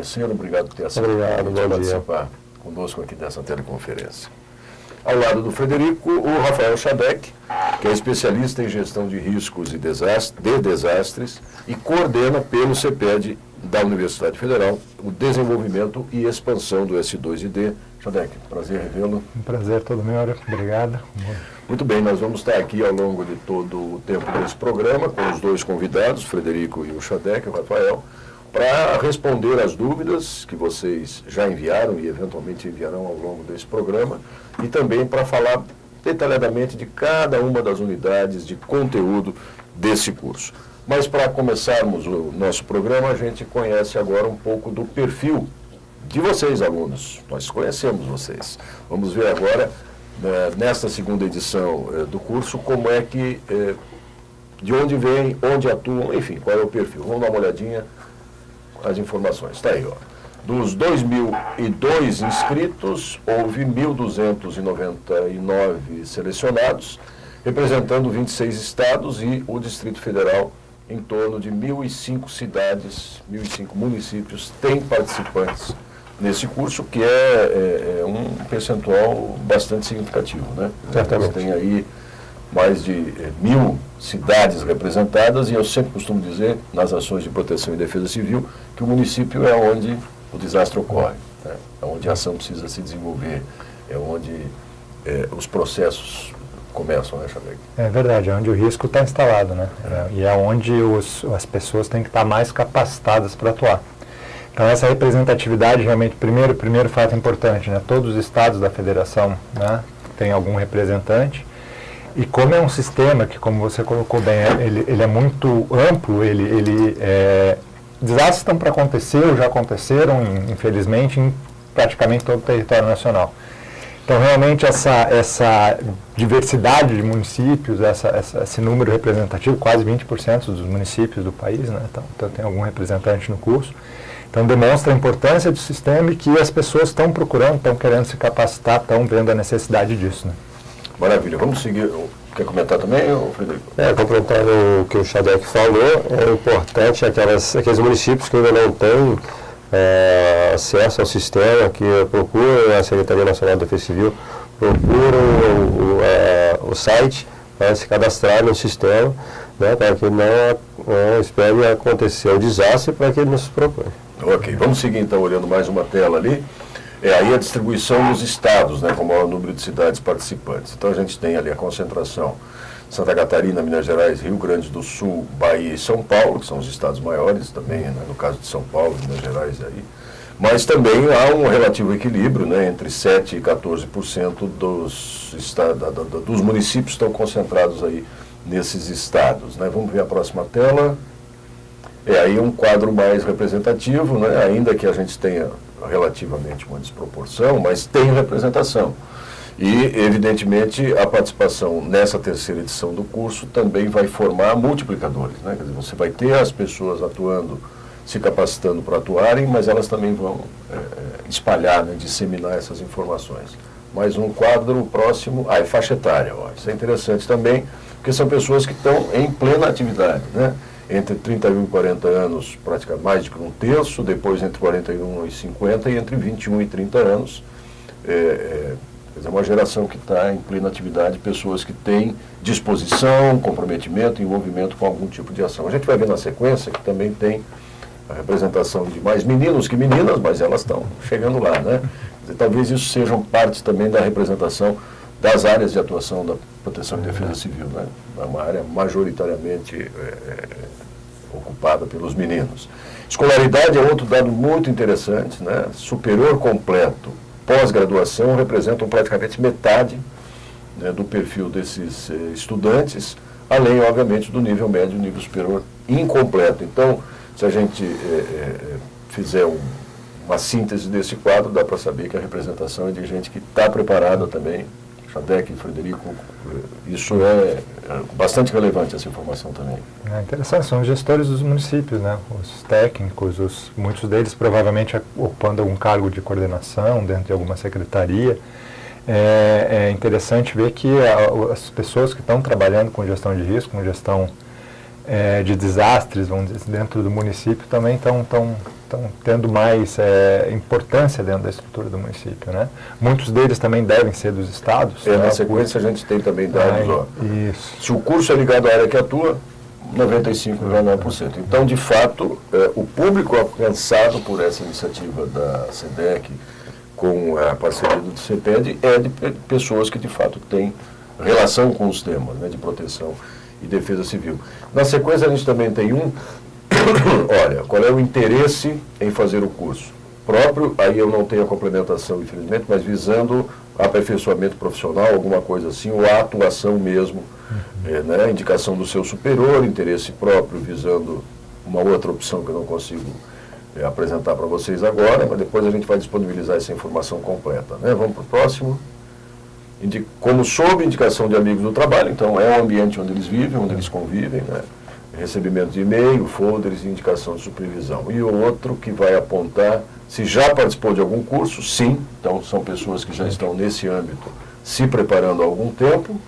conhecer, obrigado por ter aceitado participar conosco aqui dessa teleconferência. Ao lado do Frederico, o Rafael Schadek, que é especialista em gestão de riscos e desastres e coordena pelo CEPED da Universidade Federal o desenvolvimento e expansão do S2ID. Schadek, prazer revê-lo. Um prazer todo meu, obrigado. Muito bem, nós vamos estar aqui ao longo de todo o tempo desse programa com os dois convidados, Frederico e o Schadek, o Rafael, para responder às dúvidas que vocês já enviaram e eventualmente enviarão ao longo desse programa e também para falar detalhadamente de cada uma das unidades de conteúdo desse curso. Mas para começarmos o nosso programa, a gente conhece agora um pouco do perfil de vocês, alunos. Nós conhecemos vocês. Vamos ver agora, nesta segunda edição do curso, como é que, de onde vêm, onde atuam, enfim, qual é o perfil. Vamos dar uma olhadinha as informações. Está aí, ó. Dos 2.002 inscritos, houve 1.299 selecionados, representando 26 estados e o Distrito Federal, em torno de 1.005 cidades, 1.005 municípios, têm participantes nesse curso, que é um percentual bastante significativo, né? Certamente. Tem aí mais de 1.000 cidades representadas, e eu sempre costumo dizer, nas ações de proteção e defesa civil, que o município é onde o desastre ocorre, né? É onde a ação precisa se desenvolver, é onde os processos começam, né, Xavier? É verdade, é onde o risco está instalado, né? E é onde as pessoas têm que estar mais capacitadas para atuar. Então essa representatividade realmente, primeiro fato importante, né? Todos os estados da federação, né, têm algum representante. E como é um sistema que, como você colocou bem, ele é muito amplo, desastres estão para acontecer, ou já aconteceram, infelizmente, em praticamente todo o território nacional. Então, realmente, essa diversidade de municípios, esse número representativo, quase 20% dos municípios do país, né? Então, tem algum representante no curso. Então, demonstra a importância do sistema e que as pessoas estão procurando, estão querendo se capacitar, estão vendo a necessidade disso, né? Maravilha. Vamos seguir. Quer comentar também, Frederico? Complementando o que o Schadek falou, é importante aqueles municípios que ainda não têm acesso ao sistema, que procuram a Secretaria Nacional de Defesa Civil, procuram o site para se cadastrar no sistema, né, para que não espere acontecer o desastre, para que ele não se proponha. Ok, vamos seguir então, olhando mais uma tela ali. Aí a distribuição dos estados, né, com o maior número de cidades participantes. Então a gente tem ali a concentração Santa Catarina, Minas Gerais, Rio Grande do Sul, Bahia e São Paulo, que são os estados maiores também, né, no caso de São Paulo, Minas Gerais aí. Mas também há um relativo equilíbrio, né, entre 7% e 14% dos municípios estão concentrados aí nesses estados, né. Vamos ver a próxima tela. Aí um quadro mais representativo, né, ainda que a gente tenha relativamente uma desproporção, mas tem representação. E, evidentemente, a participação nessa terceira edição do curso também vai formar multiplicadores, né? Quer dizer, você vai ter as pessoas atuando, se capacitando para atuarem, mas elas também vão espalhar, né, disseminar essas informações. Mais um quadro próximo, é faixa etária. Ó. Isso é interessante também, porque são pessoas que estão em plena atividade, né? Entre 31 e 40 anos, praticamente mais do que um terço, depois entre 41 e 50 e entre 21 e 30 anos. Quer dizer, uma geração que está em plena atividade, pessoas que têm disposição, comprometimento, envolvimento com algum tipo de ação. A gente vai ver na sequência que também tem a representação de mais meninos que meninas, mas elas estão chegando lá, né? Quer dizer, talvez isso seja parte também da representação das áreas de atuação da proteção e defesa civil, né? É uma área majoritariamente ocupada pelos meninos. Escolaridade é outro dado muito interessante, né? Superior completo, pós-graduação representam praticamente metade, né, do perfil desses estudantes, além, obviamente, do nível médio e nível superior incompleto. Então, se a gente fizer uma síntese desse quadro, dá para saber que a representação é de gente que está preparada também. Schadek e Frederico, isso é bastante relevante, essa informação também. É interessante, são os gestores dos municípios, né? Os técnicos, muitos deles provavelmente ocupando algum cargo de coordenação dentro de alguma secretaria. É interessante ver que as pessoas que estão trabalhando com gestão de risco, com gestão de desastres, vamos dizer, dentro do município também estão tendo mais importância dentro da estrutura do município, né? Muitos deles também devem ser dos estados. Na sequência a gente tem também dados, Isso. Se o curso é ligado à área que atua, 95,9%. Então, de fato, o público alcançado por essa iniciativa da SEDEC, com a parceria do CEPED, é de pessoas que, de fato, têm relação com os temas, né, de proteção e defesa civil. Na sequência, a gente também tem olha, qual é o interesse em fazer o curso? Próprio, aí eu não tenho a complementação, infelizmente, mas visando aperfeiçoamento profissional, alguma coisa assim, ou a atuação mesmo, né, indicação do seu superior, interesse próprio, visando uma outra opção que eu não consigo apresentar para vocês agora, mas depois a gente vai disponibilizar essa informação completa, né? Vamos para o próximo. Como sob indicação de amigos do trabalho, então é o ambiente onde eles vivem, onde eles convivem, né? Recebimento de e-mail, folders e indicação de supervisão. E o outro que vai apontar se já participou de algum curso, sim, então são pessoas que já estão nesse âmbito se preparando há algum tempo.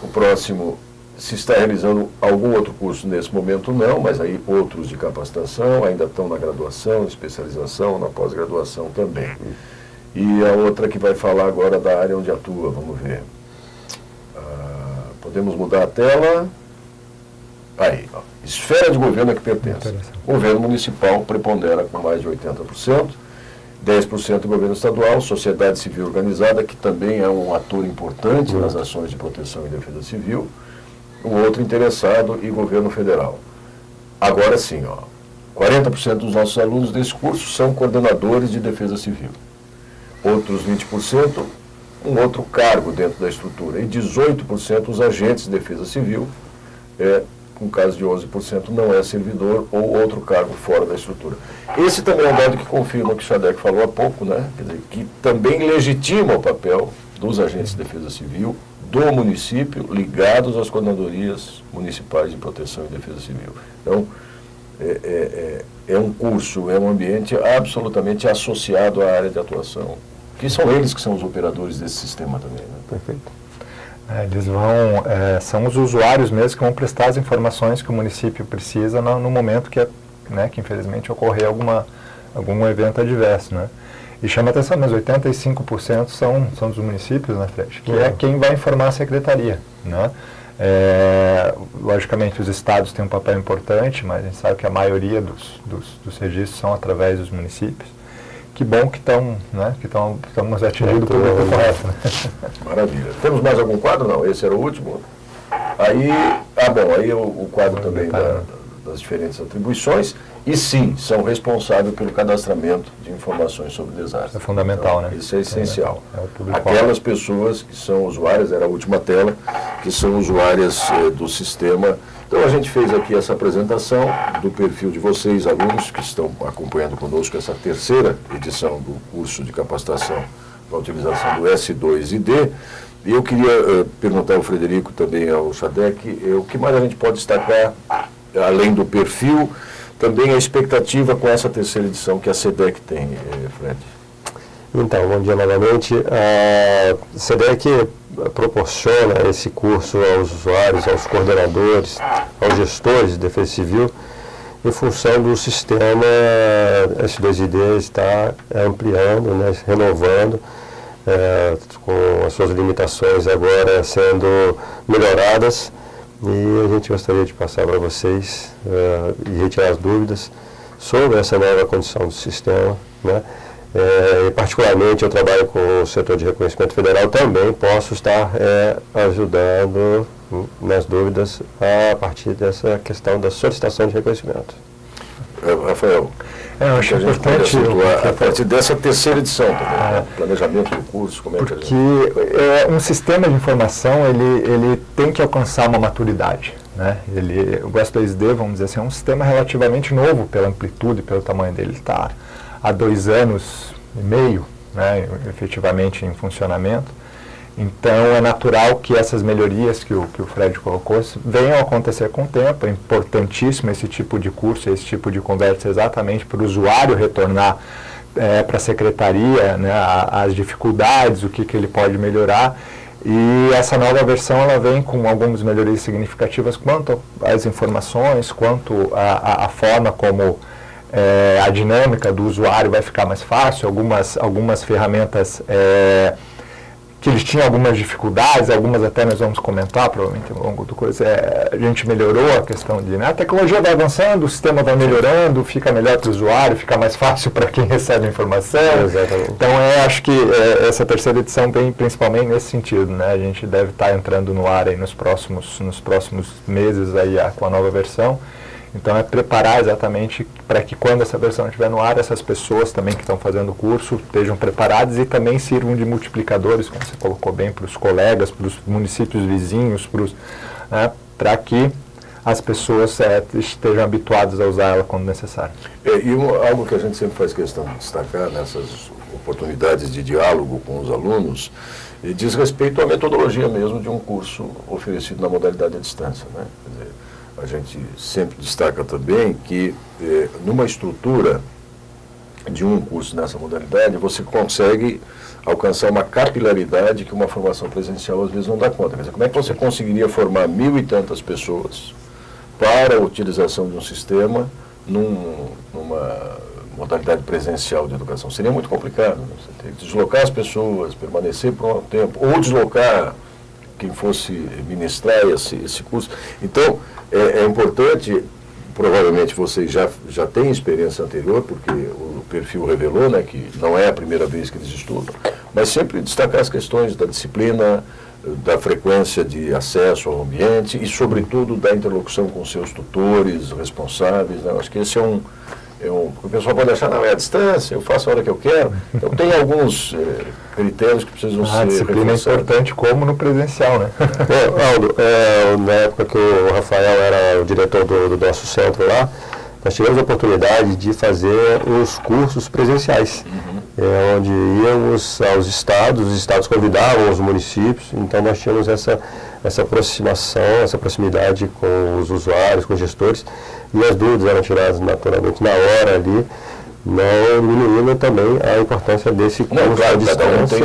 O próximo, se está realizando algum outro curso nesse momento, não, mas aí outros de capacitação, ainda estão na graduação, especialização, na pós-graduação também. E a outra que vai falar agora da área onde atua, vamos ver. Podemos mudar a tela. Aí, ó. Esfera de governo a que pertence. O governo municipal prepondera com mais de 80%, 10% do governo estadual, sociedade civil organizada, que também é um ator importante nas ações de proteção e defesa civil, o outro interessado e governo federal. Agora sim, ó, 40% dos nossos alunos desse curso são coordenadores de defesa civil. Outros 20%, um outro cargo dentro da estrutura. E 18% os agentes de defesa civil, com caso de 11% não é servidor ou outro cargo fora da estrutura. Esse também é um dado que confirma o que o SHADEC falou há pouco, né? Quer dizer, que também legitima o papel dos agentes de defesa civil do município ligados às coordenadorias municipais de proteção e defesa civil. Então, é um curso, é um ambiente absolutamente associado à área de atuação, que são eles que são os operadores desse sistema também, né? Perfeito. Eles são os usuários mesmo que vão prestar as informações que o município precisa no momento que infelizmente ocorrer algum evento adverso, né? E chama atenção mesmo, 85% são dos municípios, né, Fred? Que é quem vai informar a secretaria, né? Logicamente os estados têm um papel importante, mas a gente sabe que a maioria dos registros são através dos municípios. Que bom que estamos atingindo o público correto, né? Maravilha. Temos mais algum quadro? Não, esse era o último. Aí, aí o quadro também das diferentes atribuições. E sim, são responsáveis pelo cadastramento de informações sobre desastres. É fundamental, então, né? Isso é essencial. É Aquelas pessoas que são usuárias, era a última tela, que são usuárias do sistema. Então a gente fez aqui essa apresentação do perfil de vocês, alunos, que estão acompanhando conosco essa terceira edição do curso de capacitação para a utilização do S2ID. E eu queria perguntar ao Frederico, também ao SHADEC, o que mais a gente pode destacar, além do perfil, também a expectativa com essa terceira edição que a SEDEC tem, Fred. Então, bom dia novamente. A SEDEC proporciona esse curso aos usuários, aos coordenadores, aos gestores de defesa civil, em função do sistema S2ID está ampliando, né, renovando, com as suas limitações agora sendo melhoradas. E a gente gostaria de passar para vocês e retirar as dúvidas sobre essa nova condição do sistema, né? Particularmente eu trabalho com o setor de reconhecimento federal, também posso estar ajudando nas dúvidas a partir dessa questão da solicitação de reconhecimento. Rafael, eu acho importante a partir dessa terceira edição também, planejamento do curso, como é que porque um sistema de informação ele tem que alcançar uma maturidade, né? O S2ID, vamos dizer assim, é um sistema relativamente novo pela amplitude e pelo tamanho dele. Ele está há 2 anos e meio, né, efetivamente em funcionamento. Então é natural que essas melhorias que o Fred colocou venham a acontecer com o tempo. É importantíssimo esse tipo de curso, esse tipo de conversa, exatamente para o usuário retornar para a secretaria, né, as dificuldades, o que ele pode melhorar. E essa nova versão ela vem com algumas melhorias significativas quanto às informações, quanto à forma como a dinâmica do usuário vai ficar mais fácil, algumas ferramentas que eles tinham algumas dificuldades, algumas até nós vamos comentar, provavelmente ao longo do coisa, a gente melhorou a questão de, né, a tecnologia vai avançando, o sistema vai melhorando, fica melhor para o usuário, fica mais fácil para quem recebe a informação. Exatamente. Então, acho que essa terceira edição vem principalmente nesse sentido, né, a gente deve estar entrando no ar aí nos próximos meses aí com a nova versão. Então, é preparar exatamente para que quando essa versão estiver no ar, essas pessoas também que estão fazendo o curso estejam preparadas e também sirvam de multiplicadores, como você colocou bem, para os colegas, para os municípios vizinhos, para que as pessoas estejam habituadas a usar ela quando necessário. Algo que a gente sempre faz questão de destacar nessas oportunidades de diálogo com os alunos, diz respeito à metodologia mesmo de um curso oferecido na modalidade à distância, né? Quer dizer, a gente sempre destaca também que numa estrutura de um curso nessa modalidade, você consegue alcançar uma capilaridade que uma formação presencial às vezes não dá conta. Quer dizer, como é que você conseguiria formar 1.000 e tantas pessoas para a utilização de um sistema numa modalidade presencial de educação? Seria muito complicado, né? Você tem que deslocar as pessoas, permanecer por um tempo, ou deslocar quem fosse ministrar esse curso. Então, é importante, provavelmente vocês já têm experiência anterior, porque o perfil revelou, né, que não é a primeira vez que eles estudam, mas sempre destacar as questões da disciplina, da frequência de acesso ao ambiente e, sobretudo, da interlocução com seus tutores, responsáveis, né? Acho que esse o pessoal pode achar, não, é a distância, eu faço a hora que eu quero. Então, tem alguns critérios que precisam ser disciplina é importante como no presencial, né? Aldo, na época que o Rafael era o diretor do nosso centro lá, nós tivemos a oportunidade de fazer os cursos presenciais, onde íamos aos estados, os estados convidavam os municípios, então nós tínhamos essa aproximação, essa proximidade com os usuários, com os gestores, e as dúvidas eram tiradas naturalmente na hora ali, não diminuindo também a importância desse curso à distância,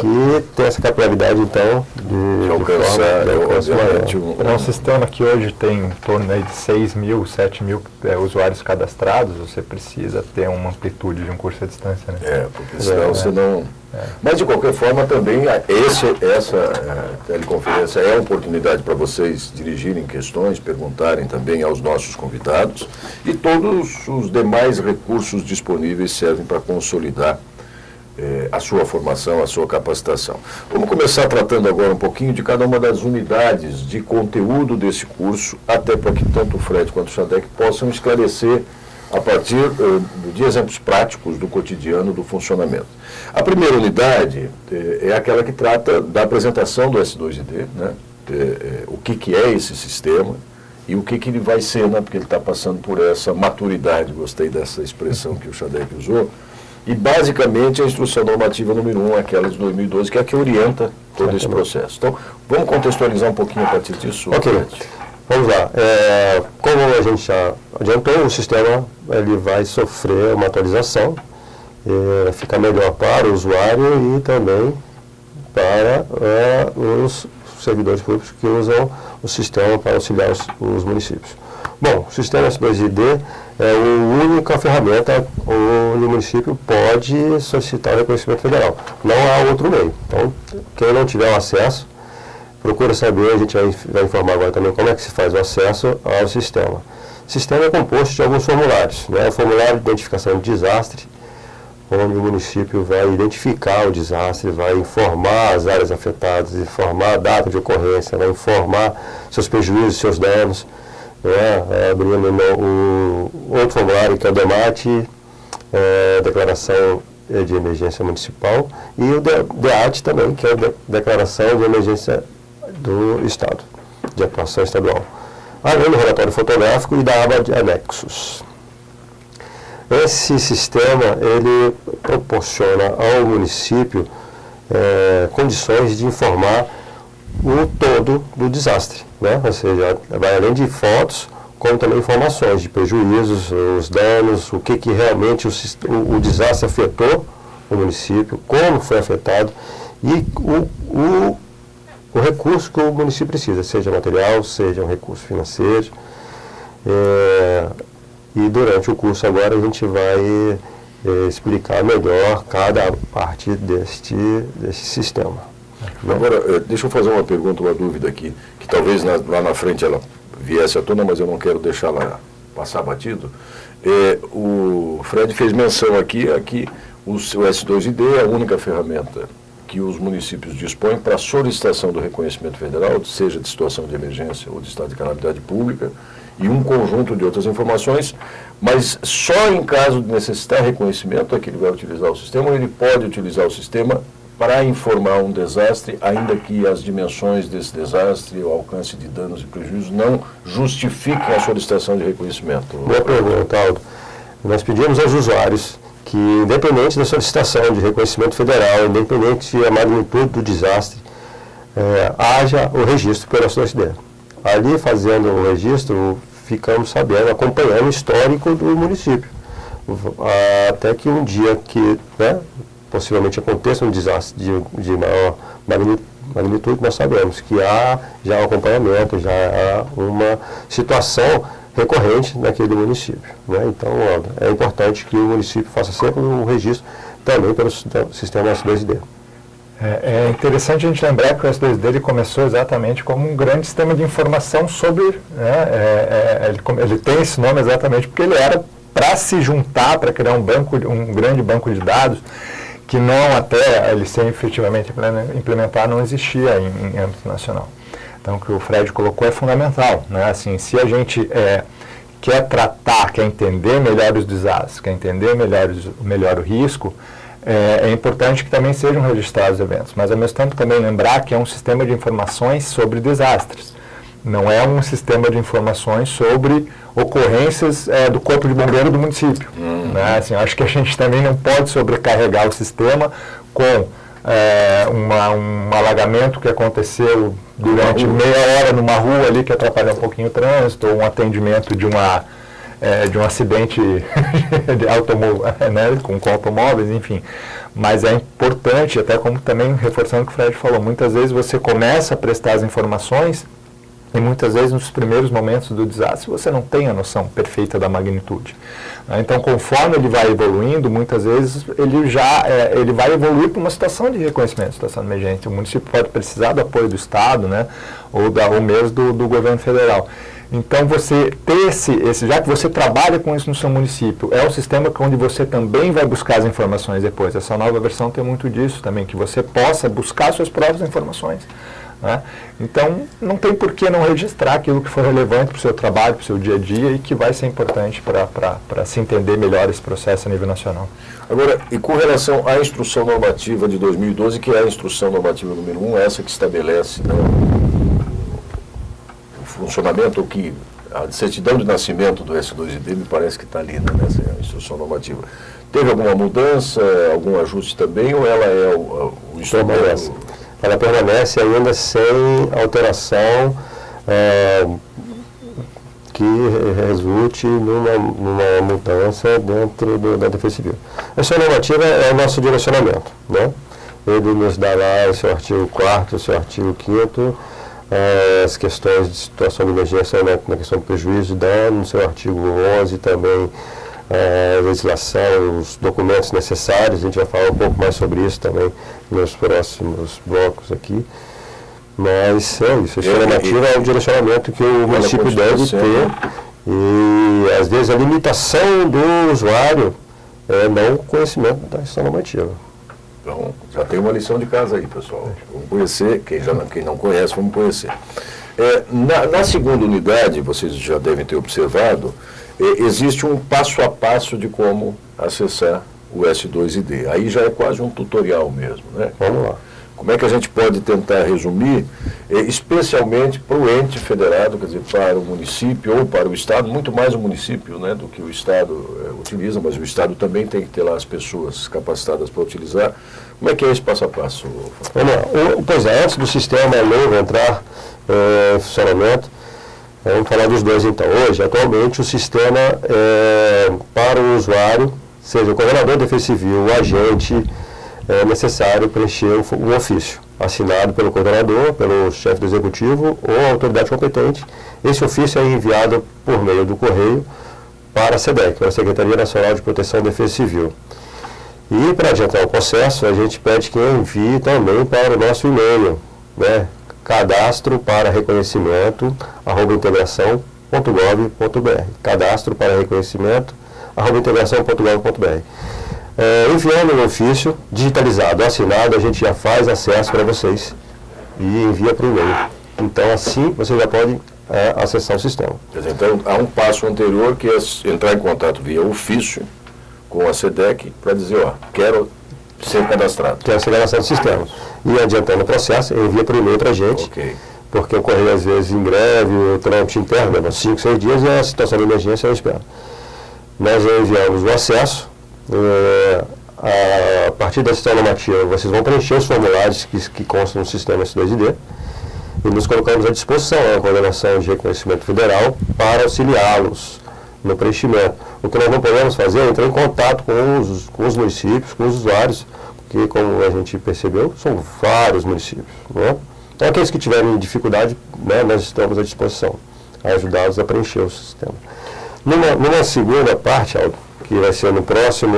que tem essa capilaridade, então, de alcançar um sistema que hoje tem em torno aí de 6.000, 7.000 usuários cadastrados, você precisa ter uma amplitude de um curso à distância, né? Porque senão você não... Mas, de qualquer forma, também essa teleconferência é uma oportunidade para vocês dirigirem questões, perguntarem também aos nossos convidados, e todos os demais recursos disponíveis servem para consolidar a sua formação, a sua capacitação. Vamos começar tratando agora um pouquinho de cada uma das unidades de conteúdo desse curso, até para que tanto o Fred quanto o Shadek possam esclarecer a partir de exemplos práticos do cotidiano do funcionamento. A primeira unidade é aquela que trata da apresentação do S2ID, né? O que é esse sistema e o que ele vai ser, né? Porque ele está passando por essa maturidade, gostei dessa expressão que o Shadek usou, e basicamente a instrução normativa número 1, aquela de 2012, que é a que orienta todo esse processo. Então, vamos contextualizar um pouquinho a partir disso. Ok. Vamos lá. Como a gente já adiantou, o sistema ele vai sofrer uma atualização, fica melhor para o usuário e também para os servidores públicos que usam o sistema para auxiliar os municípios. Bom, o sistema S2ID é a única ferramenta onde o município pode solicitar o reconhecimento federal. Não há outro meio. Então, quem não tiver o acesso, procura saber, a gente vai informar agora também como é que se faz o acesso ao sistema. O sistema é composto de alguns formulários, né? O formulário de identificação de desastre, onde o município vai identificar o desastre, vai informar as áreas afetadas, informar a data de ocorrência, vai informar seus prejuízos, seus danos. Abrindo o outro formulário, que é o DEMAT, Declaração de Emergência Municipal, e o DEAT também, que é a Declaração de Emergência do Estado, de Atuação Estadual. Além do relatório fotográfico e da aba de anexos. Esse sistema, ele proporciona ao município condições de informar o todo do desastre, né? Ou seja, vai além de fotos, como também informações de prejuízos, os danos, o que realmente o desastre afetou o município, como foi afetado e o recurso que o município precisa, seja material, seja um recurso financeiro. E durante o curso agora a gente vai explicar melhor cada parte deste sistema. Agora, deixa eu fazer uma pergunta, uma dúvida aqui, que talvez lá na frente ela viesse à tona, mas eu não quero deixá-la passar batido. O Fred fez menção aqui o S2ID é a única ferramenta que os municípios dispõem para solicitação do reconhecimento federal, seja de situação de emergência ou de estado de calamidade pública, e um conjunto de outras informações, mas só em caso de necessitar reconhecimento é que ele vai utilizar o sistema, ou ele pode utilizar o sistema para informar um desastre, ainda que as dimensões desse desastre, o alcance de danos e prejuízos não justifiquem a solicitação de reconhecimento. Boa pergunta, Aldo. Nós pedimos aos usuários que, independente da solicitação de reconhecimento federal, independente da magnitude do desastre, haja o registro pela S2ID. Ali, fazendo o registro, ficamos sabendo, acompanhando o histórico do município. Até que um dia que possivelmente aconteça um desastre de maior magnitude, nós sabemos que há já um acompanhamento, já há uma situação recorrente naquele município. Então, é importante que o município faça sempre um registro também pelo sistema S2ID. É interessante a gente lembrar que o S2ID ele começou exatamente como um grande sistema de informação sobre... ele tem esse nome exatamente porque ele era para se juntar, para criar um grande banco de dados, que não, até ele ser efetivamente implementar, não existia em âmbito nacional. Então, o que o Fred colocou é fundamental. Assim, se a gente quer tratar, quer entender melhor os desastres, quer entender melhor o risco, é importante que também sejam registrados eventos, mas ao mesmo tempo também lembrar que é um sistema de informações sobre desastres. Não é um sistema de informações sobre ocorrências do corpo de bombeiro do município. Assim, acho que a gente também não pode sobrecarregar o sistema com um alagamento que aconteceu durante meia hora numa rua ali que atrapalhou um pouquinho o trânsito, ou um atendimento de um acidente de com automóveis, enfim. Mas é importante, até como também reforçando o que o Fred falou, muitas vezes você começa a prestar as informações e muitas vezes nos primeiros momentos do desastre você não tem a noção perfeita da magnitude. Então, conforme ele vai evoluindo, muitas vezes ele vai evoluir para uma situação de reconhecimento, situação de emergência. O município pode precisar do apoio do Estado, ou mesmo do governo federal. Então, você ter já que você trabalha com isso no seu município, é o sistema onde você também vai buscar as informações depois. Essa nova versão tem muito disso também, que você possa buscar suas próprias informações. Então, não tem por que não registrar aquilo que for relevante para o seu trabalho, para o seu dia a dia e que vai ser importante para se entender melhor esse processo a nível nacional. Agora, e com relação à instrução normativa de 2012, que é a instrução normativa número 1, essa que estabelece o funcionamento, ou que a certidão de nascimento do S2ID me parece que está ali, nessa instrução normativa. Teve alguma mudança, algum ajuste também, ou ela é o instrumento? Ela permanece ainda sem alteração que resulte numa mudança dentro da Defesa Civil. Essa normativa é o nosso direcionamento, Ele nos dá lá o seu artigo 4º, o seu artigo 5º, as questões de situação de emergência na questão do prejuízo de dano, no seu artigo 11 também, a legislação, os documentos necessários, a gente vai falar um pouco mais sobre isso também nos próximos blocos aqui. Mas é isso, essa normativa é o direcionamento que o município deve ter, e às vezes a limitação do usuário é não o conhecimento dessa normativa. Então, já tem uma lição de casa aí, pessoal. Vamos conhecer, quem não conhece, vamos conhecer. Na segunda unidade, vocês já devem ter observado, existe um passo a passo de como acessar o S2ID. Aí já é quase um tutorial mesmo, Vamos lá. Como é que a gente pode tentar resumir, especialmente para o ente federado, quer dizer, para o município ou para o Estado, muito mais o município do que o Estado utiliza, mas o Estado também tem que ter lá as pessoas capacitadas para utilizar. Como é que é esse passo a passo? Vamos lá. Pois é, antes do sistema novo entrar em funcionamento, vamos falar dos dois então. Hoje, atualmente, o sistema para o usuário, seja o coordenador de Defesa Civil, o agente, é necessário preencher um ofício. assinado pelo coordenador, pelo chefe do executivo ou a autoridade competente. Esse ofício é enviado por meio do correio para a SEDEC, para a Secretaria Nacional de Proteção e Defesa Civil. E para adiantar o processo, a gente pede que envie também para o nosso e-mail, né? Cadastro para reconhecimento, @integração.gov.br. Cadastro para reconhecimento, @integração.gov.br. Enviando um ofício digitalizado, assinado, a gente já faz acesso para vocês e envia para o e-mail. Então, assim, você já pode acessar o sistema. Então, há um passo anterior que é entrar em contato via ofício com a SEDEC para dizer, ó, quero ser cadastrado. Quero ser cadastrado no sistema. E adiantando o processo, envia por e-mail para a gente, porque o correio às vezes em greve, o trâmite interno, leva 5, 6 dias e a situação de emergência eu espero. Nós enviamos o acesso, a partir da decisão normativa, vocês vão preencher os formulários que constam no sistema S2ID e nos colocamos à disposição a coordenação de reconhecimento federal para auxiliá-los no preenchimento. O que nós não podemos fazer é entrar em contato com os municípios, com os usuários, porque, como a gente percebeu, são vários municípios. Né? Então, aqueles que tiverem dificuldade, né, nós estamos à disposição, a ajudá-los a preencher o sistema. Numa segunda parte, Aldo, que vai ser na próxima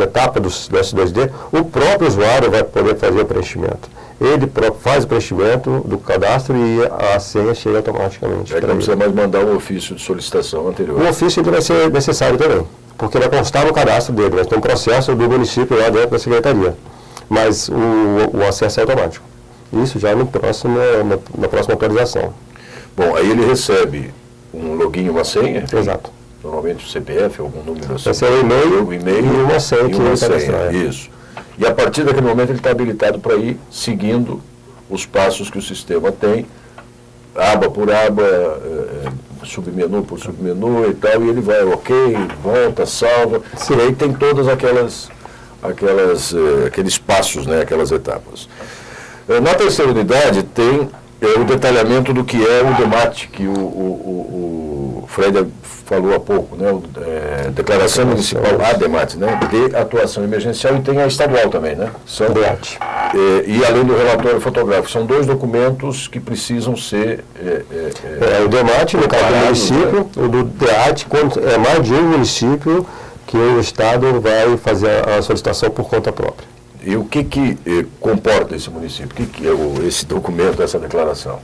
etapa do S2D, o próprio usuário vai poder fazer o preenchimento. Ele próprio faz o preenchimento do cadastro e a senha chega automaticamente. Não precisa mais mandar um ofício de solicitação anterior. O ofício ele vai ser necessário também, porque vai constar no cadastro dele, vai ter um processo do município lá dentro da secretaria. Mas o acesso é automático. Isso já na próxima atualização. Bom, aí ele recebe um login e uma senha. Exato. Normalmente o CPF, algum número assim. Vai ser o e-mail e uma senha que ele vai cadastrar. Isso. E a partir daquele momento ele está habilitado para ir seguindo os passos que o sistema tem, aba por aba, submenu por submenu e tal, e ele vai, ok, volta, salva. Sim. E aí tem todas aqueles passos, né, aquelas etapas. Na terceira unidade tem o detalhamento do que é o DEMAT, que o Fred falou há pouco, né? Declaração Municipal, a DEMAT, né? De atuação emergencial, e tem a estadual também, né? São DEAT. E além do relatório fotográfico, são 2 documentos que precisam ser... o DEMAT, no caso do município, né? O do DEAT, quando é mais de um município que o Estado vai fazer a solicitação por conta própria. E o que comporta esse município? O que é esse documento, essa declaração?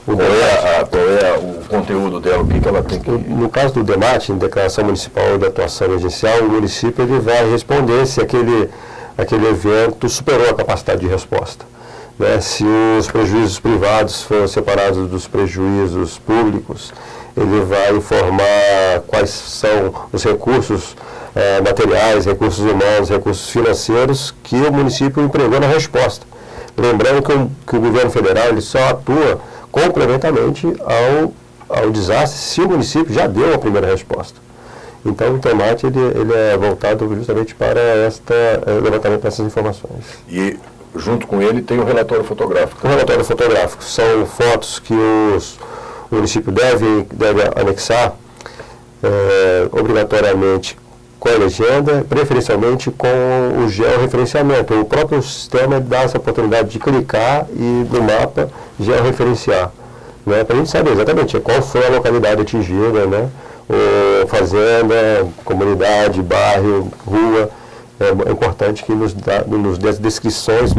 Qual é o conteúdo dela? O que ela tem que... No caso do DEMAT, Declaração Municipal de Atuação Emergencial, o município ele vai responder se aquele evento superou a capacidade de resposta. Né? Se os prejuízos privados foram separados dos prejuízos públicos, ele vai informar quais são os recursos materiais, recursos humanos, recursos financeiros que o município empregou na resposta. Lembrando que o governo federal ele só atua complementarmente ao desastre se o município já deu a primeira resposta. Então, o DEMAT ele é voltado justamente para levantamento dessas informações. E, junto com ele, tem o relatório fotográfico. O relatório fotográfico são fotos que o município deve anexar obrigatoriamente com a legenda, preferencialmente com o georreferenciamento. O próprio sistema dá essa oportunidade de clicar e no mapa georreferenciar, né, para a gente saber exatamente qual foi a localidade atingida, né, fazenda, comunidade, bairro, rua. É importante que nos dê as descrições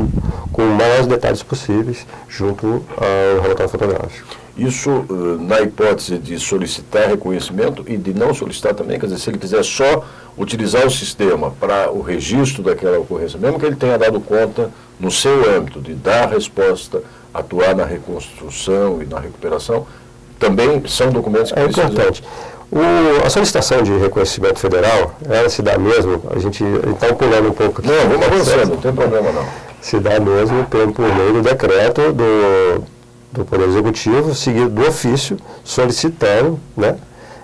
com os maiores detalhes possíveis junto ao relatório fotográfico. Isso na hipótese de solicitar reconhecimento e de não solicitar também, quer dizer, se ele quiser só utilizar o sistema para o registro daquela ocorrência, mesmo que ele tenha dado conta no seu âmbito de dar resposta, atuar na reconstrução e na recuperação, também são documentos que precisam... Importante. A solicitação de reconhecimento federal, ela se dá mesmo, a gente está pulando um pouco aqui. Não, vamos avançando, não tem problema não. Se dá mesmo por meio do decreto do Poder Executivo, seguido do ofício, solicitando, né,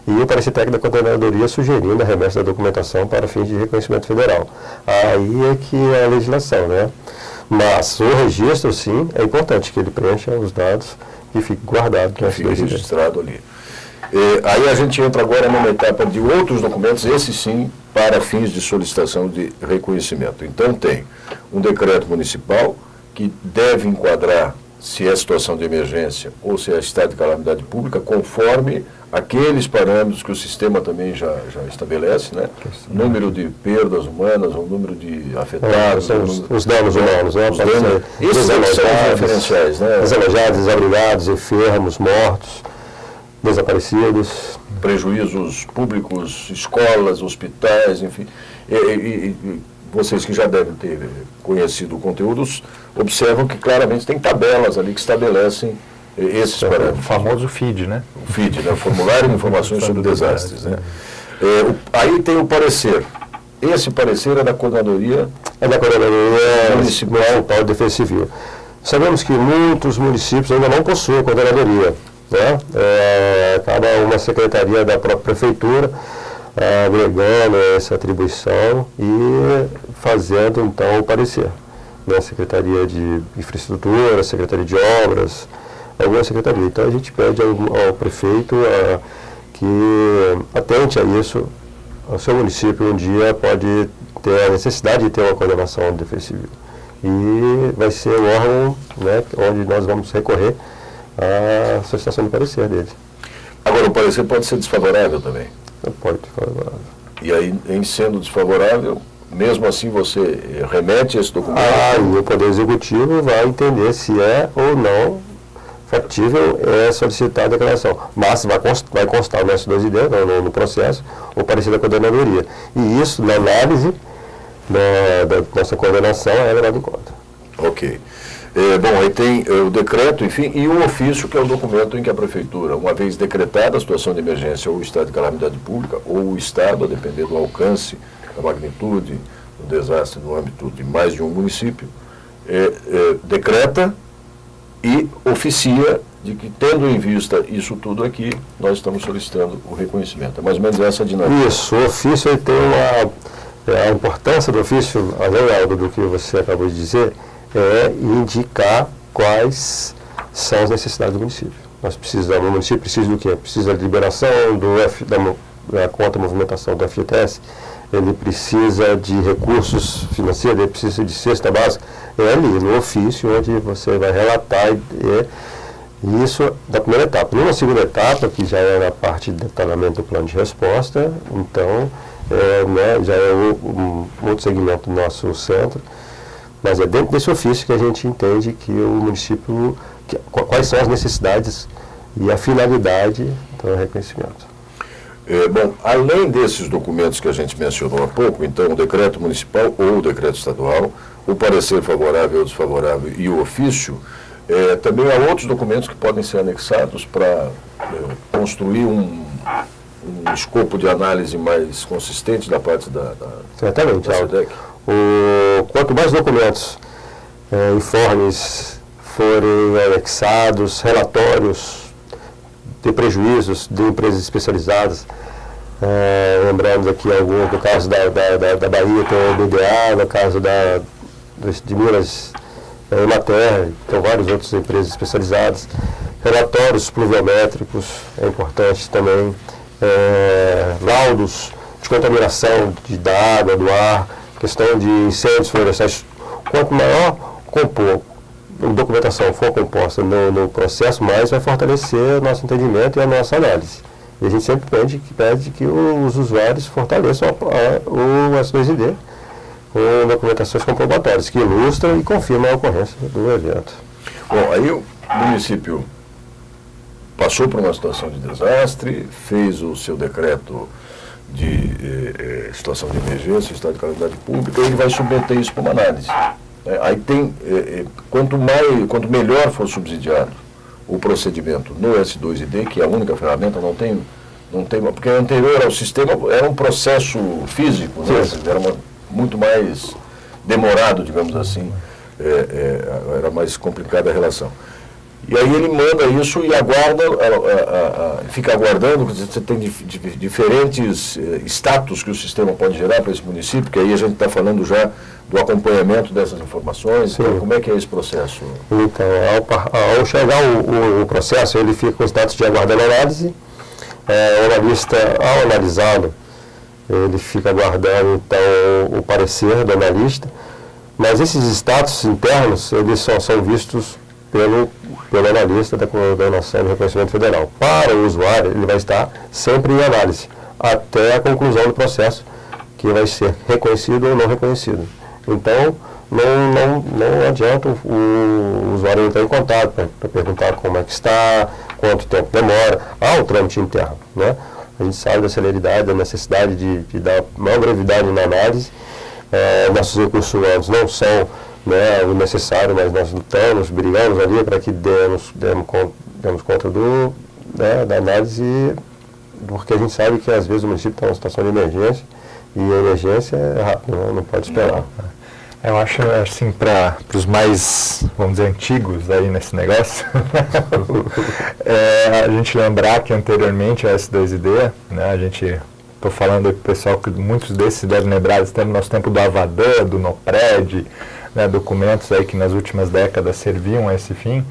e o parecer técnico da coordenadoria sugerindo a remessa da documentação para fins de reconhecimento federal. Aí é que é a legislação, né? Mas o registro, sim, é importante que ele preencha os dados e fique guardado. Que fique registrado ali. Aí a gente entra agora numa etapa de outros documentos, esse sim, para fins de solicitação de reconhecimento. Então tem um decreto municipal que deve enquadrar se é situação de emergência ou se é estado de calamidade pública, conforme aqueles parâmetros que o sistema também já estabelece, né? Número de perdas humanas, o número de afetados, os danos humanos, né? Esses são os referenciais, né? Desalojados, desabrigados, enfermos, mortos, desaparecidos. Prejuízos públicos, escolas, hospitais, enfim. E vocês que já devem ter conhecido o conteúdo, observam que claramente tem tabelas ali que estabelecem esses parâmetros. O famoso FID, né? O FID, né? O Formulário de Informações sobre Desastres. Né? Aí tem o parecer. Esse parecer é da Coordenadoria Municipal de Defesa Civil. Sabemos que muitos municípios ainda não possuem coordenadoria, né? Cada uma secretaria da própria prefeitura agregando essa atribuição e fazendo então o parecer. Né? Secretaria de Infraestrutura, Secretaria de Obras, alguma secretaria. Então a gente pede ao prefeito que atente a isso. O seu município um dia pode ter a necessidade de ter uma coordenação de defesa civil. E vai ser o órgão, né, onde nós vamos recorrer à solicitação de parecer dele. Agora, o parecer pode ser desfavorável também? Pode ser desfavorável. E aí, em sendo desfavorável, mesmo assim você remete esse documento? E o Poder Executivo vai entender se é ou não factível solicitar a declaração. Mas vai constar o S2ID no processo, o parecer da coordenadoria. E isso, na análise da nossa coordenação, é levado em conta. Ok. Bom, aí tem o decreto, enfim, e o ofício, que é o documento em que a Prefeitura, uma vez decretada a situação de emergência ou o estado de calamidade pública, ou o estado, a depender do alcance, da magnitude do desastre no âmbito de mais de um município, decreta e oficia de que, tendo em vista isso tudo aqui, nós estamos solicitando o reconhecimento. É mais ou menos essa a dinâmica. Isso, o ofício ele tem a importância do ofício, além, Aldo, do que você acabou de dizer, é indicar quais são as necessidades do município. O município precisa do quê? Precisa da liberação da conta movimentação do FGTS, ele precisa de recursos financeiros, ele precisa de cesta básica. É ali, no ofício, onde você vai relatar isso da primeira etapa. Numa segunda etapa, que já é na parte de detalhamento do plano de resposta, então, já é um outro segmento do nosso centro, mas é dentro desse ofício que a gente entende que o município, quais são as necessidades e a finalidade do reconhecimento. Bom, além desses documentos que a gente mencionou há pouco, então, o decreto municipal ou o decreto estadual, o parecer favorável ou desfavorável e o ofício, também há outros documentos que podem ser anexados para construir um escopo de análise mais consistente da parte da SEDEC. Quanto mais documentos, informes forem anexados, relatórios de prejuízos de empresas especializadas, lembrando aqui alguns, no caso da Bahia tem o BDA, no caso de Minas, Emater, tem várias outras empresas especializadas, relatórios pluviométricos, é importante também, laudos de contaminação da água, do ar, questão de incêndios florestais. Quanto maior a documentação for composta no processo, mais vai fortalecer o nosso entendimento e a nossa análise. E a gente sempre pede que os usuários fortaleçam o S2ID com documentações comprobatórias, que ilustram e confirmam a ocorrência do evento. Bom, aí o município passou por uma situação de desastre, fez o seu decreto de situação de emergência, estado de calamidade pública, ele vai submeter isso para uma análise. Aí tem, quanto melhor for subsidiado o procedimento no S2ID, que é a única ferramenta, não tem porque anterior ao sistema era um processo físico, né? Era muito mais demorado, digamos assim, era mais complicada a relação. E aí ele manda isso e aguarda, fica aguardando, você tem diferentes status que o sistema pode gerar para esse município, que aí a gente está falando já do acompanhamento dessas informações. Então, como é que é esse processo? Então, ao chegar o processo, ele fica com o status de aguardando análise, o analista, ao analisá-lo, ele fica aguardando então o parecer do analista, Mas esses status internos, eles só são vistos pelo analista da Coordenação do Reconhecimento Federal. Para o usuário, ele vai estar sempre em análise, até a conclusão do processo, que vai ser reconhecido ou não reconhecido. Então, não adianta o usuário entrar em contato para perguntar como é que está, quanto tempo demora. Há o trâmite interno, né? A gente sabe da celeridade, da necessidade de dar maior brevidade na análise. Nossos recursos humanos não são, né, o necessário, mas nós lutamos, brigamos ali para que demos conta da análise, porque a gente sabe que às vezes o município está em uma situação de emergência e a emergência é rápida, não pode esperar. Eu acho, assim, para os mais, vamos dizer, antigos aí nesse negócio, a gente lembrar que anteriormente a S2ID, né, a gente, estou falando aí para o pessoal que muitos desses devem lembrar, no nosso tempo do Avadan, do NOPRED, né, documentos aí que nas últimas décadas serviam a esse fim.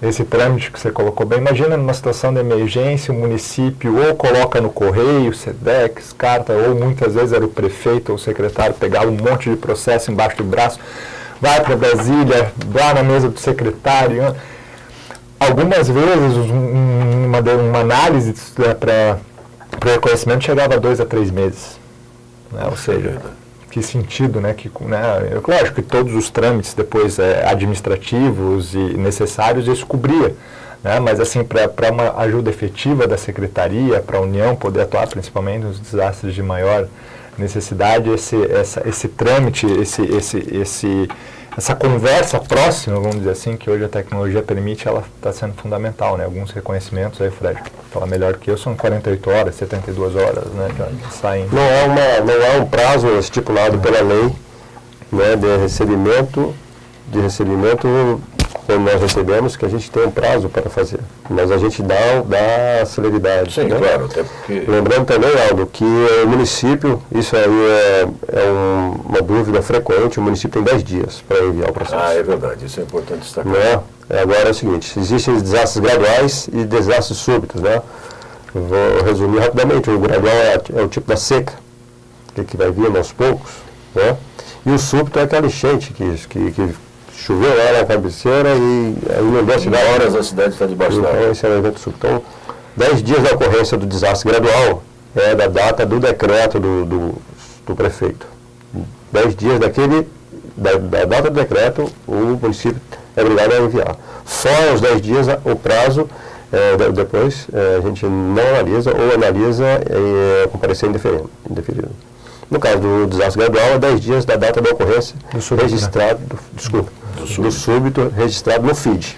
Esse trâmite que você colocou bem, imagina numa situação de emergência, o município ou coloca no correio, SEDEX, carta, ou muitas vezes era o prefeito ou o secretário, pegava um monte de processo embaixo do braço, vai para Brasília, lá na mesa do secretário. Algumas vezes uma análise para o reconhecimento chegava a 2 a 3 meses. Né? Ou seja, que sentido, né? Lógico que todos os trâmites depois administrativos e necessários isso cobria, né? Mas assim, para uma ajuda efetiva da Secretaria, para a União poder atuar principalmente nos desastres de maior necessidade, esse trâmite, essa conversa próxima, vamos dizer assim, que hoje a tecnologia permite, ela está sendo fundamental, né? Alguns reconhecimentos aí, Fred, fala melhor que eu, são 48 horas, 72 horas, né? Já saem. Não é um prazo estipulado pela lei, né, de recebimento, quando nós recebemos, que a gente tem um prazo para fazer. Mas a gente dá celeridade. Sim, né? claro, até porque... Lembrando também, Aldo, que o município, isso aí uma dúvida frequente, o município tem 10 dias para enviar o processo. Ah, é verdade, isso é importante destacar. Né? Agora é o seguinte, existem desastres graduais e desastres súbitos, né? Eu vou resumir rapidamente. O gradual é o tipo da seca, que vai vir aos poucos, né? E o súbito é aquela enchente que choveu lá na cabeceira e inundou a cidade. Horas a cidade está debaixo d'água. Então, esse é o evento súbito. Então, 10 dias da ocorrência do desastre gradual é da data do decreto do prefeito. 10 dias da data do decreto, o município é obrigado a enviar. Fora os 10 dias, o prazo, depois a gente não analisa ou analisa com parecer indeferido. No caso do desastre gradual, é 10 dias da data da ocorrência registrado, do súbito registrado no FID.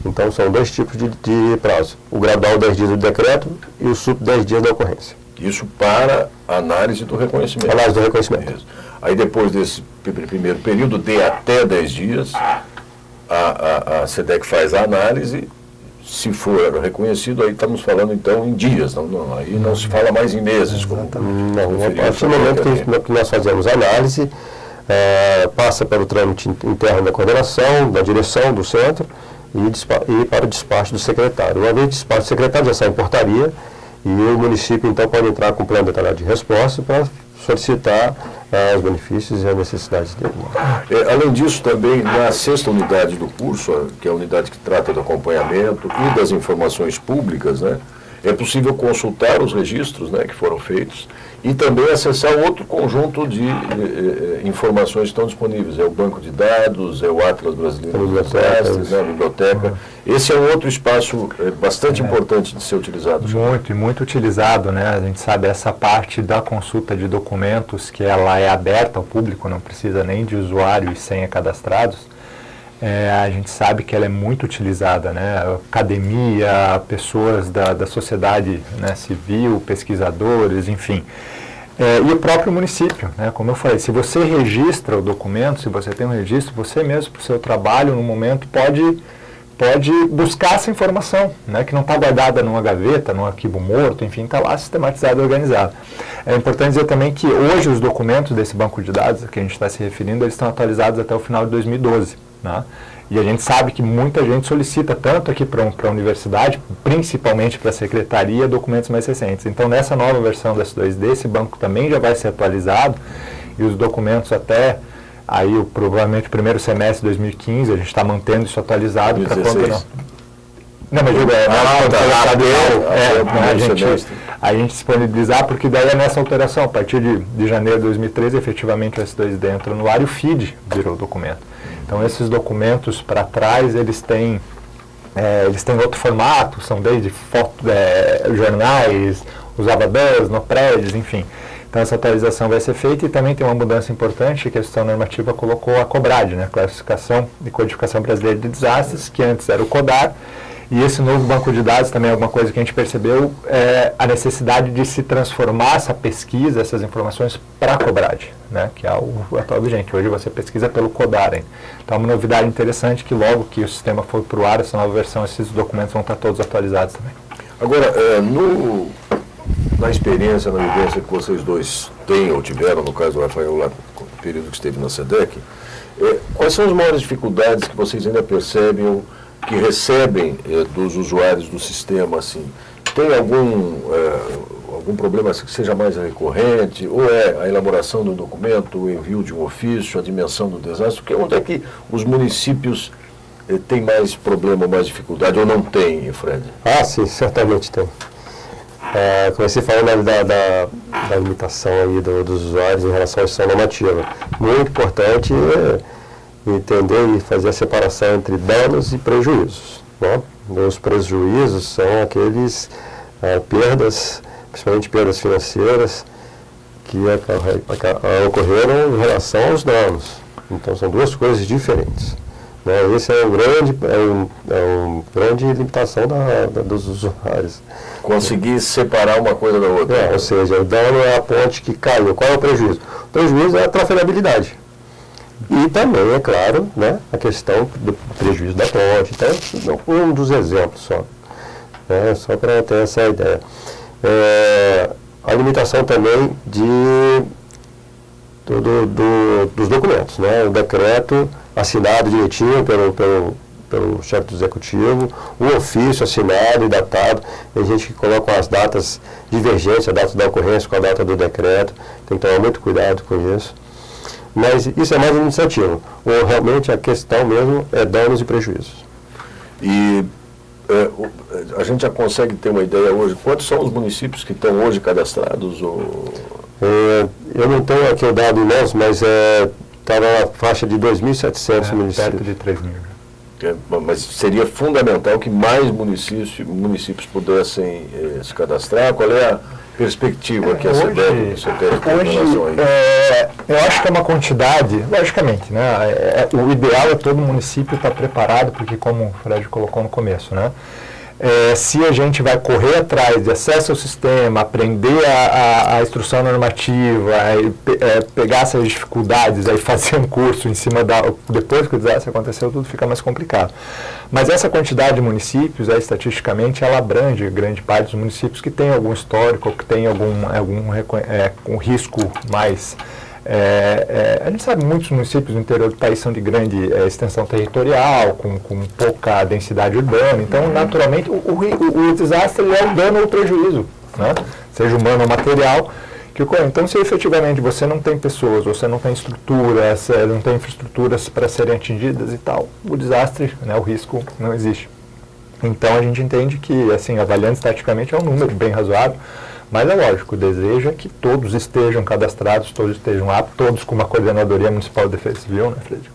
Então, são 2 tipos de prazo. O gradual, 10 dias do decreto, e o súbito, 10 dias da ocorrência. Isso para análise do reconhecimento. Análise do reconhecimento. Isso. Aí, depois desse primeiro período, de até 10 dias, a SEDEC faz a análise. Se for reconhecido, aí estamos falando, então, em dias. Aí não se fala mais em meses. Como não, a partir do momento que nós fazemos a análise, passa pelo trâmite interno da coordenação, da direção do centro e para o despacho do secretário. Uma vez o despacho do secretário, já sai em portaria e o município, então, pode entrar com um plano detalhado de resposta para solicitar os benefícios e as necessidades dele. Além disso, também, na 6ª unidade do curso, que é a unidade que trata do acompanhamento e das informações públicas, né, é possível consultar os registros, né, que foram feitos e também acessar outro conjunto de informações que estão disponíveis. É o banco de dados, é o Atlas Brasileiro dos Desastres, né, a biblioteca. Esse é um outro espaço bastante importante de ser utilizado. Muito utilizado, né? A gente sabe essa parte da consulta de documentos, que ela é aberta ao público, não precisa nem de usuário e senha cadastrados. A gente sabe que ela é muito utilizada, né? Academia, pessoas da sociedade, né, civil, pesquisadores, enfim. E o próprio município, né? Como eu falei, se você registra o documento, se você tem um registro, você mesmo, para o seu trabalho, no momento, pode buscar essa informação, né, que não está guardada numa gaveta, num arquivo morto, enfim, está lá sistematizado e organizado. É importante dizer também que hoje os documentos desse banco de dados que a gente está se referindo, eles estão atualizados até o final de 2012. Né? E a gente sabe que muita gente solicita, tanto aqui para a universidade, principalmente para a secretaria, documentos mais recentes. Então, nessa nova versão do S2D, esse banco também já vai ser atualizado e os documentos até aí provavelmente o primeiro semestre de 2015, a gente está mantendo isso atualizado para quando não. Não, mas digo, a gente disponibilizar, porque daí é nessa alteração, a partir de janeiro de 2013, efetivamente o S2D entra no ar e o FID virou documento. Então esses documentos para trás, eles têm outro formato, são desde jornais, usava DAS, NOPREDS, enfim. Então essa atualização vai ser feita e também tem uma mudança importante que a instituição normativa colocou a COBRAD, né, Classificação e Codificação Brasileira de Desastres, que antes era o CODAR. E esse novo banco de dados também é alguma coisa que a gente percebeu, a necessidade de se transformar essa pesquisa, essas informações para a COBRAD, né, que é o atual vigente. Hoje você pesquisa pelo CODAR ainda. Então é uma novidade interessante que logo que o sistema for para o ar, essa nova versão, esses documentos vão estar todos atualizados também. Agora, na experiência, na vivência que vocês dois têm ou tiveram, no caso do Rafael, lá no período que esteve na SEDEC, quais são as maiores dificuldades que vocês ainda percebem ou que recebem dos usuários do sistema? Assim, tem algum problema que seja mais recorrente, ou é a elaboração do documento, o envio de um ofício, a dimensão do desastre? Porque onde é que os municípios têm mais problema, mais dificuldade, ou não tem, Fred? Ah, sim, certamente tem. Comecei falando da limitação aí dos usuários em relação à instituição normativa. Muito importante entender e fazer a separação entre danos e prejuízos. Né? Os prejuízos são aqueles perdas, principalmente perdas financeiras, que ocorreram em relação aos danos. Então são duas coisas diferentes. Né? Esse é uma grande limitação dos usuários. Conseguir separar uma coisa da outra. Ou seja, o dano é a ponte que caiu. Qual é o prejuízo? O prejuízo é a trafegabilidade. E também, é claro, né, a questão do prejuízo da ponte. Então, um dos exemplos só. Só para ter essa ideia. A limitação também dos documentos. Né? O decreto assinado direitinho pelo chefe do executivo, o ofício assinado e datado, tem gente que coloca as datas divergentes, a data da ocorrência com a data do decreto, tem que tomar muito cuidado com isso. Mas isso é mais administrativo, ou realmente a questão mesmo é danos e prejuízos. E a gente já consegue ter uma ideia hoje, quantos são os municípios que estão hoje cadastrados? Eu não tenho aqui o dado em mãos, mas está na faixa de 2.700 municípios. Perto de 3.000. Mas seria fundamental que mais municípios pudessem se cadastrar. Qual é a perspectiva que a SEDEC tem em relação a isso? Eu acho que é uma quantidade, logicamente, né? O ideal é todo município estar preparado, porque como o Fred colocou no começo, né? Se a gente vai correr atrás de acesso ao sistema, aprender a instrução normativa, pegar essas dificuldades, aí fazer um curso em cima depois que o desastre aconteceu, tudo fica mais complicado. Mas essa quantidade de municípios, estatisticamente, ela abrange grande parte dos municípios que tem algum histórico, que tem algum risco mais... a gente sabe que muitos municípios do interior do país são de grande extensão territorial, com pouca densidade urbana, então naturalmente o desastre é o dano ou o prejuízo, né? Seja humano ou material, que ocorre. Então se efetivamente você não tem pessoas, você não tem estruturas, não tem infraestruturas para serem atingidas e tal, o desastre, né, o risco não existe. Então a gente entende que, assim, avaliando estatisticamente é um número bem razoável. Mas é lógico, o desejo é que todos estejam cadastrados, todos estejam aptos, todos com uma coordenadoria municipal de defesa civil, né, Fred?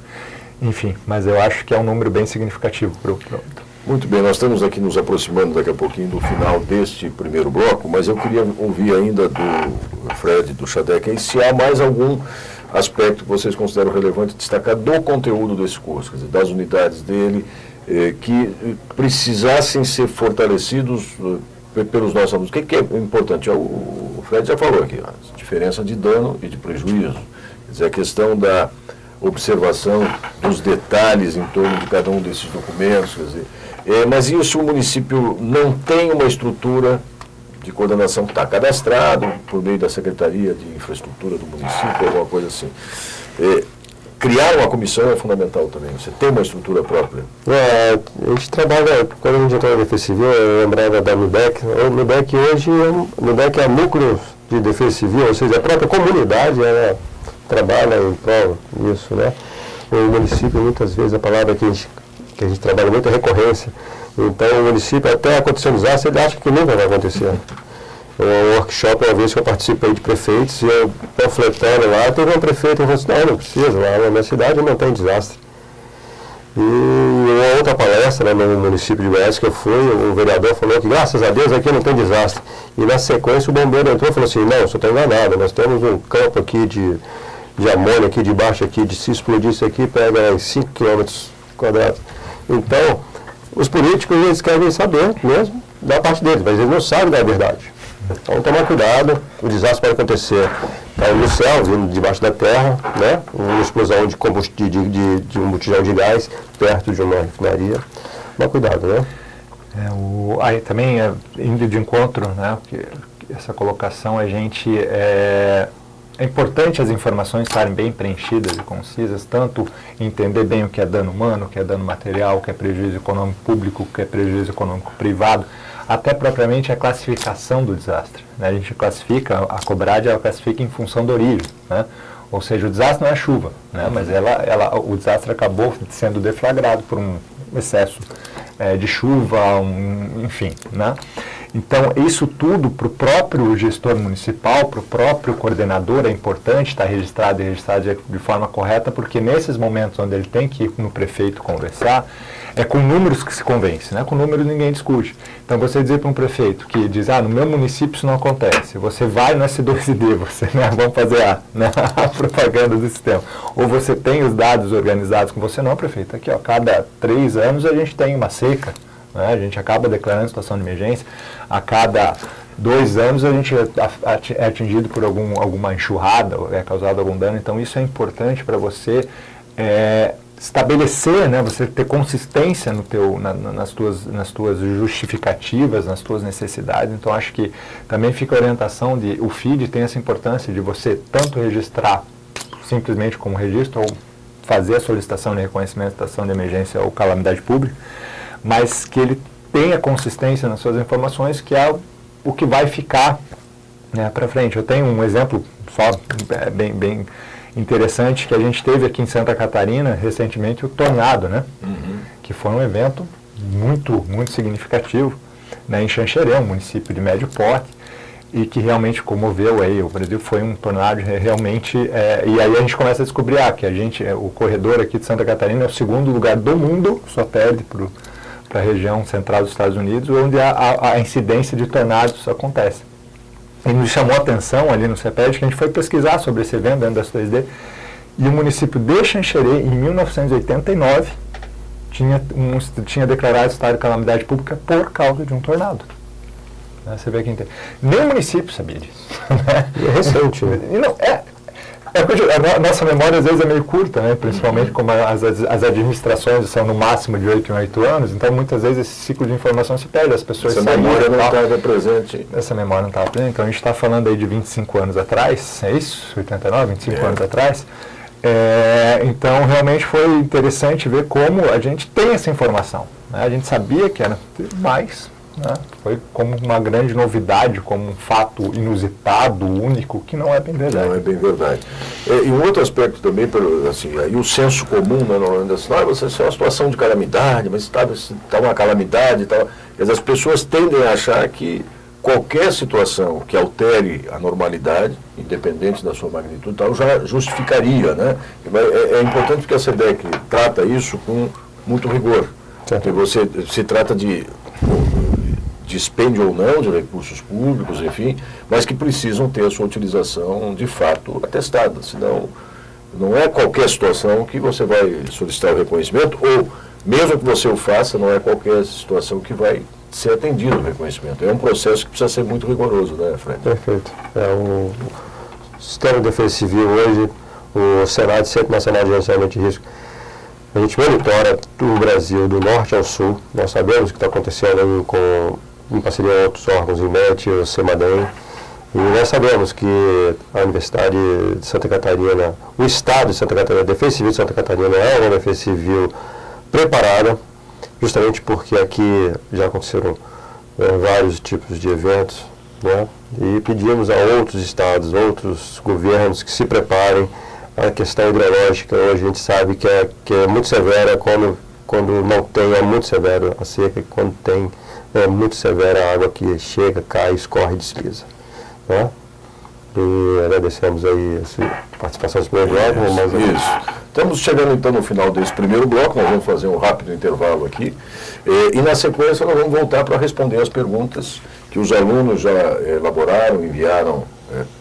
Enfim, mas eu acho que é um número bem significativo para o produto. Muito bem, nós estamos aqui nos aproximando daqui a pouquinho do final deste primeiro bloco, mas eu queria ouvir ainda do Fred, do SEDEC, se há mais algum aspecto que vocês consideram relevante destacar do conteúdo desse curso, quer dizer, das unidades dele, que precisassem ser fortalecidos pelos nossos alunos. O que é importante? O Fred já falou aqui, a diferença de dano e de prejuízo. Quer dizer, a questão da observação dos detalhes em torno de cada um desses documentos. Quer dizer, mas e se o município não tem uma estrutura de coordenação que está cadastrado por meio da Secretaria de Infraestrutura do município, alguma coisa assim? Criar uma comissão é fundamental também, você tem uma estrutura própria. A gente trabalha, quando a gente entrou na Defesa Civil, eu lembrava da NUDEC. O NUDEC hoje é núcleo de Defesa Civil, ou seja, a própria comunidade ela trabalha em prol disso, né? O município, muitas vezes, a palavra que a gente trabalha muito é recorrência. Então, o município, até acontecer um desastre, ele acha que nunca vai acontecer. Um workshop, uma vez que eu participei de prefeitos, e eu panfletando lá, teve um prefeito que falou assim, não precisa, lá na minha cidade não tem desastre. E uma outra palestra, né, no município de Goiás que eu fui, o vereador falou que, graças a Deus, aqui não tem desastre. E na sequência o bombeiro entrou e falou assim, não, você está enganado, nós temos um campo aqui de amônia aqui debaixo, aqui, de se explodir isso aqui, pega 5 km². Então, os políticos, eles querem saber mesmo da parte deles, mas eles não sabem da verdade. Então, tomar cuidado, o desastre pode acontecer no céu, vindo debaixo da terra, né? Uma explosão de combustível, de um botijão de gás perto de uma refinaria. Tomar cuidado, né? Aí também, indo de encontro, né? Essa colocação, é importante as informações estarem bem preenchidas e concisas, tanto entender bem o que é dano humano, o que é dano material, o que é prejuízo econômico público, o que é prejuízo econômico privado, até propriamente a classificação do desastre, né? A gente classifica, a COBRAD, ela classifica em função da origem, né? Ou seja, o desastre não é chuva, né? Mas o desastre acabou sendo deflagrado por um excesso de chuva, enfim, né? Então, isso tudo para o próprio gestor municipal, para o próprio coordenador, é importante estar registrado e registrado de forma correta, porque nesses momentos onde ele tem que ir no prefeito conversar, é com números que se convence, né? Com números ninguém discute. Então, você dizer para um prefeito que diz, no meu município isso não acontece, você vai no S2D, você, né, vamos fazer a propaganda do sistema, ou você tem os dados organizados com você, não, prefeito, aqui, cada 3 anos a gente tem uma seca, né? A gente acaba declarando situação de emergência, a cada 2 anos a gente é atingido por alguma enxurrada, é causado algum dano, então isso é importante para você estabelecer, né, você ter consistência nas tuas justificativas, nas tuas necessidades. Então acho que também fica a orientação o FID tem essa importância de você tanto registrar simplesmente como registro, ou fazer a solicitação de reconhecimento de situação de emergência ou calamidade pública, mas que ele tenha consistência nas suas informações, que é o que vai ficar, né, para frente. Eu tenho um exemplo só bem interessante que a gente teve aqui em Santa Catarina recentemente, o tornado, né? Que foi um evento muito significativo, né, em Xanxerê, um município de médio porte, e que realmente comoveu aí o Brasil. Foi um tornado realmente, e aí a gente começa a descobrir que o corredor aqui de Santa Catarina é o 2º lugar do mundo, só perde para a região central dos Estados Unidos, onde a incidência de tornados acontece. E nos chamou a atenção ali no CEPED que a gente foi pesquisar sobre esse evento dentro da S2D, e o município de Xanxerê, em 1989, tinha declarado estado de calamidade pública por causa de um tornado. Você vê que nem o município sabia disso. Né? É recente. Não, a nossa memória às vezes é meio curta, né? Principalmente como as administrações são no máximo de 8 em 8 anos, então muitas vezes esse ciclo de informação se perde, as pessoas Essa memória não estava presente. Essa memória não estava presente, então a gente está falando aí de 25 anos atrás, é isso? 89, 25 anos atrás. Então realmente foi interessante ver como a gente tem essa informação, né? A gente sabia que era mais, né? Foi como uma grande novidade, como um fato inusitado, único, que não é bem verdade. Não é bem verdade. E um outro aspecto também, assim, aí o senso comum, né, você é uma situação de calamidade, mas está uma calamidade e tal. As pessoas tendem a achar que qualquer situação que altere a normalidade, independente da sua magnitude, tal, já justificaria, né? É importante que a SEDEC trata isso com muito rigor. Porque se trata de dispêndio ou não de recursos públicos, enfim, mas que precisam ter a sua utilização de fato atestada, senão não é qualquer situação que você vai solicitar o reconhecimento, ou mesmo que você o faça, não é qualquer situação que vai ser atendido o reconhecimento. É um processo que precisa ser muito rigoroso, né, Fred? Perfeito. O Sistema de Defesa Civil hoje, o Senado, Centro Nacional de Gerenciamento de Risco, a gente monitora o Brasil do norte ao sul. Nós sabemos o que está acontecendo em parceria com outros órgãos, o IMET, o CEMADEM, e nós sabemos que a Universidade de Santa Catarina, o Estado de Santa Catarina, a Defesa Civil de Santa Catarina é uma defesa civil preparada, justamente porque aqui já aconteceram vários tipos de eventos, né? E pedimos a outros estados, outros governos que se preparem. A questão hidrológica hoje a gente sabe que é muito severa, quando não tem é muito severo a seca, e quando tem é muito severa a água que chega, cai, escorre e desliza. Né? E agradecemos aí a participação desse primeiro bloco. Isso. Estamos chegando então no final desse primeiro bloco, nós vamos fazer um rápido intervalo aqui. E na sequência nós vamos voltar para responder as perguntas que os alunos já elaboraram, enviaram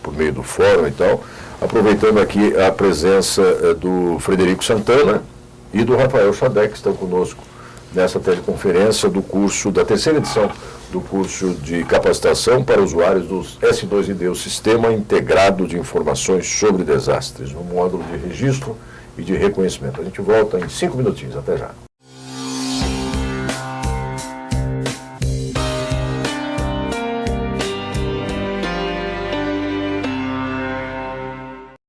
por meio do fórum e tal, aproveitando aqui a presença do Frederico Santana e do Rafael Xadec, que estão conosco nessa teleconferência do curso, da terceira edição do curso de capacitação para usuários dos S2ID, o Sistema Integrado de Informações sobre Desastres, no módulo de registro e de reconhecimento. A gente volta em 5 minutinhos. Até já.